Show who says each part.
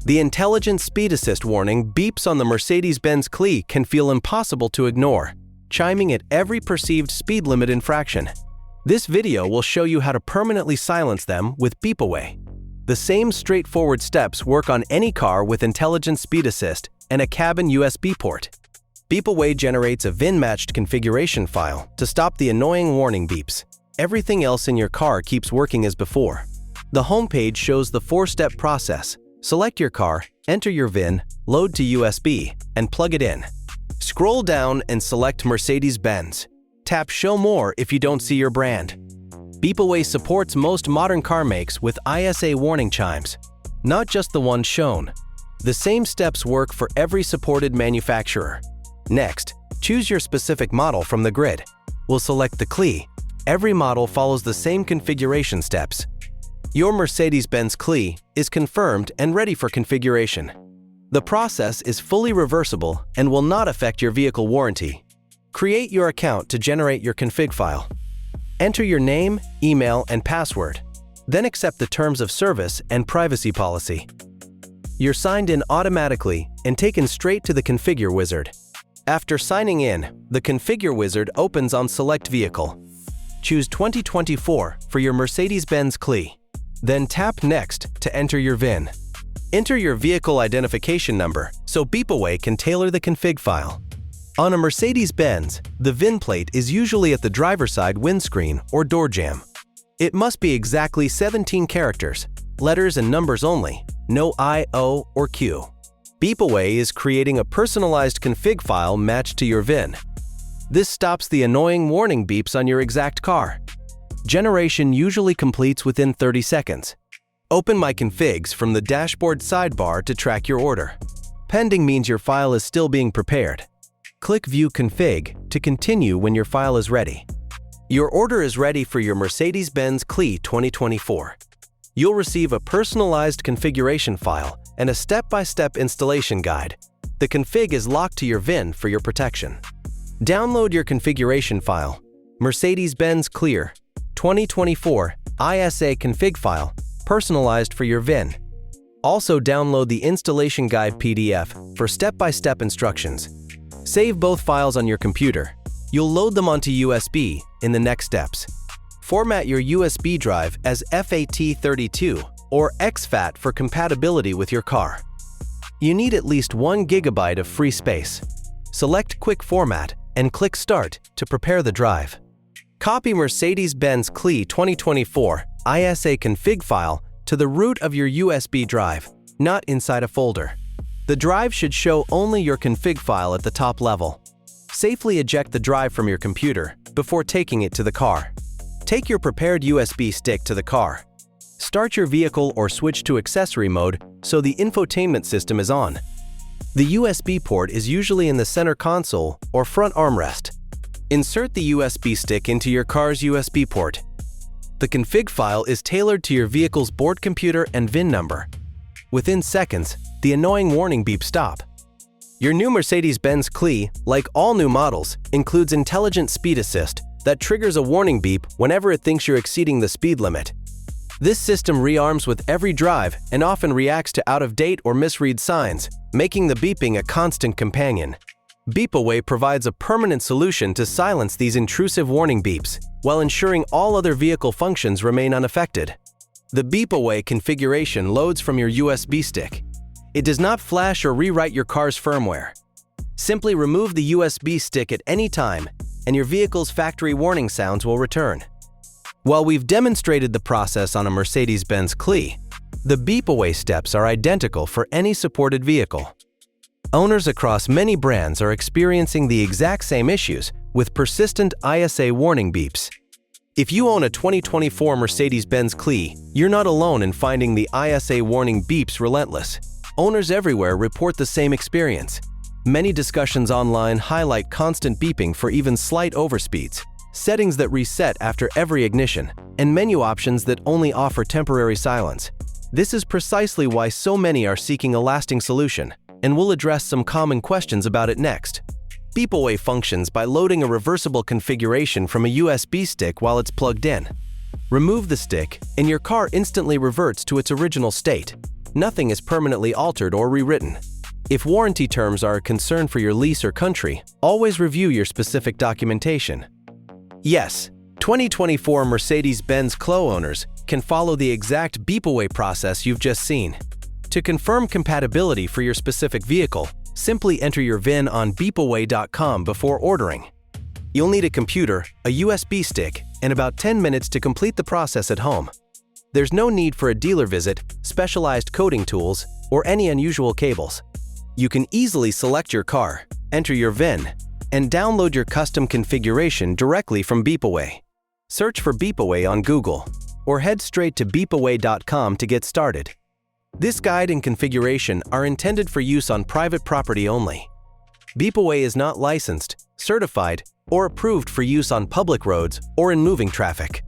Speaker 1: The intelligent speed assist warning beeps on the Mercedes-Benz CLE can feel impossible to ignore, chiming at every perceived speed limit infraction. This video will show you how to permanently silence them with Beep Away. The same straightforward steps work on any car with intelligent speed assist and a cabin USB port. Beep Away generates a VIN-matched configuration file to stop the annoying warning beeps. Everything else in your car keeps working as before. The homepage shows the 4-step process. Select your car, enter your VIN, load to USB, and plug it in. Scroll down and select Mercedes-Benz. Tap Show More if you don't see your brand. Beep Away supports most modern car makes with ISA warning chimes, not just the ones shown. The same steps work for every supported manufacturer. Next, choose your specific model from the grid. We'll select the CLE. Every model follows the same configuration steps. Your Mercedes-Benz CLE is confirmed and ready for configuration. The process is fully reversible and will not affect your vehicle warranty. Create your account to generate your config file. Enter your name, email, and password. Then accept the terms of service and privacy policy. You're signed in automatically and taken straight to the Configure wizard. After signing in, the Configure wizard opens on Select Vehicle. Choose 2024 for your Mercedes-Benz CLE. Then tap Next to enter your VIN. Enter your vehicle identification number so Beep Away can tailor the config file. On a Mercedes-Benz, the VIN plate is usually at the driver's side windscreen or door jamb. It must be exactly 17 characters, letters and numbers only, no I, O, or Q. Beep Away is creating a personalized config file matched to your VIN. This stops the annoying warning beeps on your exact car. Generation usually completes within 30 seconds. Open My Configs from the dashboard sidebar to track your order. Pending means your file is still being prepared. Click View Config to continue when your file is ready. Your order is ready for your Mercedes-Benz CLE 2024. You'll receive a personalized configuration file and a step-by-step installation guide. The config is locked to your VIN for your protection. Download your configuration file, Mercedes-Benz CLE 2024 ISA config file, personalized for your VIN. Also download the installation guide PDF for step-by-step instructions. Save both files on your computer. You'll load them onto USB in the next steps. Format your USB drive as FAT32 or exFAT for compatibility with your car. You need at least 1 GB of free space. Select Quick Format and click Start to prepare the drive. Copy Mercedes-Benz CLE 2024 ISA config file to the root of your USB drive, not inside a folder. The drive should show only your config file at the top level. Safely eject the drive from your computer before taking it to the car. Take your prepared USB stick to the car. Start your vehicle or switch to accessory mode so the infotainment system is on. The USB port is usually in the center console or front armrest. Insert the USB stick into your car's USB port. The config file is tailored to your vehicle's board computer and VIN number. Within seconds, the annoying warning beeps stop. Your new Mercedes-Benz CLE, like all new models, includes intelligent speed assist that triggers a warning beep whenever it thinks you're exceeding the speed limit. This system rearms with every drive and often reacts to out-of-date or misread signs, making the beeping a constant companion. Beep Away provides a permanent solution to silence these intrusive warning beeps, while ensuring all other vehicle functions remain unaffected. The Beep Away configuration loads from your USB stick. It does not flash or rewrite your car's firmware. Simply remove the USB stick at any time, and your vehicle's factory warning sounds will return. While we've demonstrated the process on a Mercedes-Benz CLE, the Beep Away steps are identical for any supported vehicle. Owners across many brands are experiencing the exact same issues with persistent ISA warning beeps. If you own a 2024 Mercedes-Benz CLE, you're not alone in finding the ISA warning beeps relentless. Owners everywhere report the same experience. Many discussions online highlight constant beeping for even slight overspeeds, settings that reset after every ignition, and menu options that only offer temporary silence. This is precisely why so many are seeking a lasting solution, and we'll address some common questions about it next. Beep Away functions by loading a reversible configuration from a USB stick while it's plugged in. Remove the stick, and your car instantly reverts to its original state. Nothing is permanently altered or rewritten. If warranty terms are a concern for your lease or country, always review your specific documentation. Yes, 2024 Mercedes-Benz CLE owners can follow the exact beep-away process you've just seen. To confirm compatibility for your specific vehicle, simply enter your VIN on beepaway.com before ordering. You'll need a computer, a USB stick, and about 10 minutes to complete the process at home. There's no need for a dealer visit, specialized coding tools, or any unusual cables. You can easily select your car, enter your VIN, and download your custom configuration directly from Beepaway. Search for Beepaway on Google, or head straight to beepaway.com to get started. This guide and configuration are intended for use on private property only. Beepaway is not licensed, certified, or approved for use on public roads or in moving traffic.